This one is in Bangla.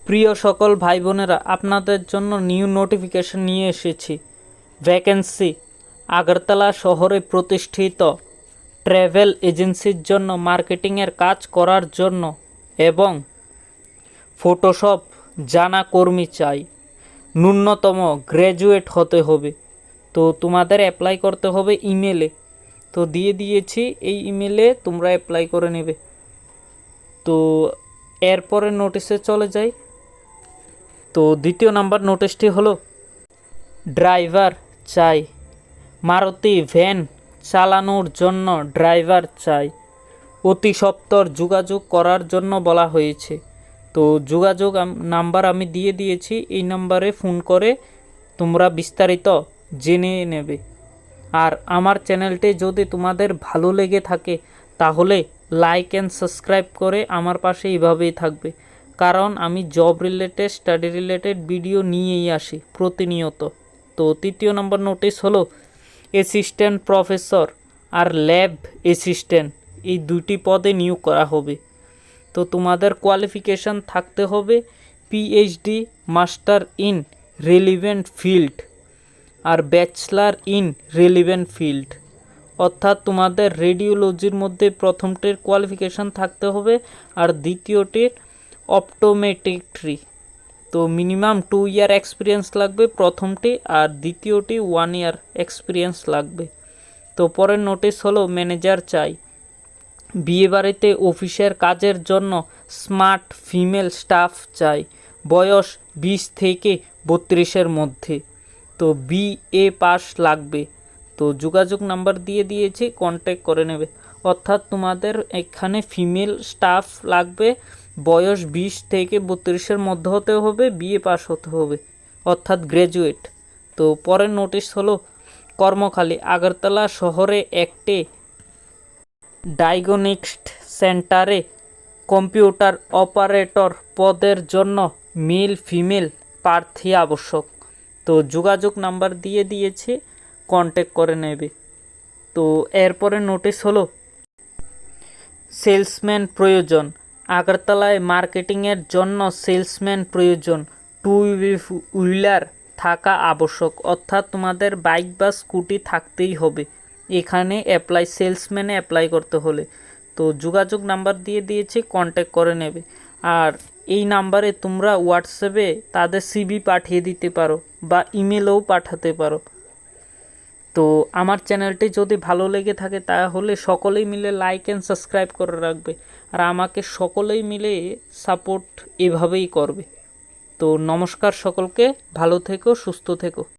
প্রিয় সকল ভাই বোনেরা, আপনাদের জন্য নিউ নোটিফিকেশন নিয়ে এসেছি। ভ্যাকেন্সি আগরতলা শহরে প্রতিষ্ঠিত ট্রাভেল এজেন্সির জন্য মার্কেটিংয়ের কাজ করার জন্য এবং ফটোশপ জানা কর্মী চাই। ন্যূনতম গ্র্যাজুয়েট হতে হবে। তো তোমাদের অ্যাপ্লাই করতে হবে ইমেলে। তো দিয়ে দিয়েছি, এই ইমেলে তোমরা অ্যাপ্লাই করে নেবে। তো এরপরে নোটিশে চলে যাই। তো দ্বিতীয় নাম্বার নোটিশটি হলো ড্রাইভার চাই। মারুতি ভ্যান চালানোর জন্য ড্রাইভার চাই। অতি সত্বর যোগাযোগ করার জন্য বলা হয়েছে। তো যোগাযোগ নাম্বার আমি দিয়ে দিয়েছি, এই নাম্বারে ফোন করে তোমরা বিস্তারিত জেনে নেবে। আর আমার চ্যানেলটি যদি তোমাদের ভালো লেগে থাকে তাহলে লাইক অ্যান্ড সাবস্ক্রাইব করে আমার পাশে এইভাবেই থাকবে, কারণ আমি job related study related video নিয়েই আসি প্রতিনিয়ত। তো তৃতীয় নম্বর নোটিশ হলো অ্যাসিস্ট্যান্ট প্রফেসর আর ল্যাব অ্যাসিস্ট্যান্ট, এই দুটি পদে নিয়োগ করা হবে। তো তোমাদের কোয়ালিফিকেশান থাকতে হবে PhD master in relevant field আর ব্যাচেলার ইন রেলিভেন্ট ফিল্ড, অর্থাৎ তোমাদের রেডিওলজির মধ্যে প্রথমটির কোয়ালিফিকেশান থাকতে হবে আর দ্বিতীয়টির অপটোমেট্রি। তো মিনিমাম 2 ইয়ার এক্সপিরিয়েন্স লাগবে প্রথমটি, আর দ্বিতীয়টি 1 ইয়ার এক্সপিরিয়েন্স লাগবে। তো পরের নোটিশ হলো ম্যানেজার চাই। বিয়েবাড়িতে অফিসের কাজের জন্য স্মার্ট ফিমেল স্টাফ চাই। বয়স 20 থেকে 32-এর মধ্যে। তো বিএ পাস লাগবে। তো যোগাযোগ নাম্বার দিয়ে দিয়েছি, কন্ট্যাক্ট করে নেবে। অর্থাৎ তোমাদের এখানে ফিমেল স্টাফ লাগবে, বয়স 20 থেকে 32-এর মধ্যে হতে হবে, বিএ পাস হতে হবে, অর্থাৎ গ্র্যাজুয়েট। তো পরের নোটিশ হলো কর্মখালী আগরতলা শহরে একটি ডায়াগনস্টিক সেন্টারে কম্পিউটার অপারেটর পদের জন্য মেল ফিমেল প্রার্থী আবশ্যক। তো যোগাযোগ নাম্বার দিয়ে দিয়েছি, কন্ট্যাক্ট করে নেবে। তো এরপরে নোটিশ হলো সেলসম্যান প্রয়োজন। আগরতলায় মার্কেটিংয়ের জন্য সেলসম্যান প্রয়োজন। 2 হুইলার থাকা আবশ্যক, অর্থাৎ তোমাদের বাইক বা স্কুটি থাকতেই হবে এখানে সেলসম্যানে অ্যাপ্লাই করতে হলে। তো যোগাযোগ নাম্বার দিয়ে দিয়েছি, কন্ট্যাক্ট করে নেবে। আর এই নাম্বারে তোমরা হোয়াটসঅ্যাপে তাদের সিভি পাঠিয়ে দিতে পারো বা ইমেলেও পাঠাতে পারো। তো আমার চ্যানেলটি যদি ভালো লেগে থাকে তাহলে সকলেই মিলে লাইক অ্যান্ড সাবস্ক্রাইব করে রাখবে, আর আমাকে সকলেই মিলে সাপোর্ট এভাবেই করবে। তো নমস্কার সকলকে, ভালো থেকো, সুস্থ থেকো।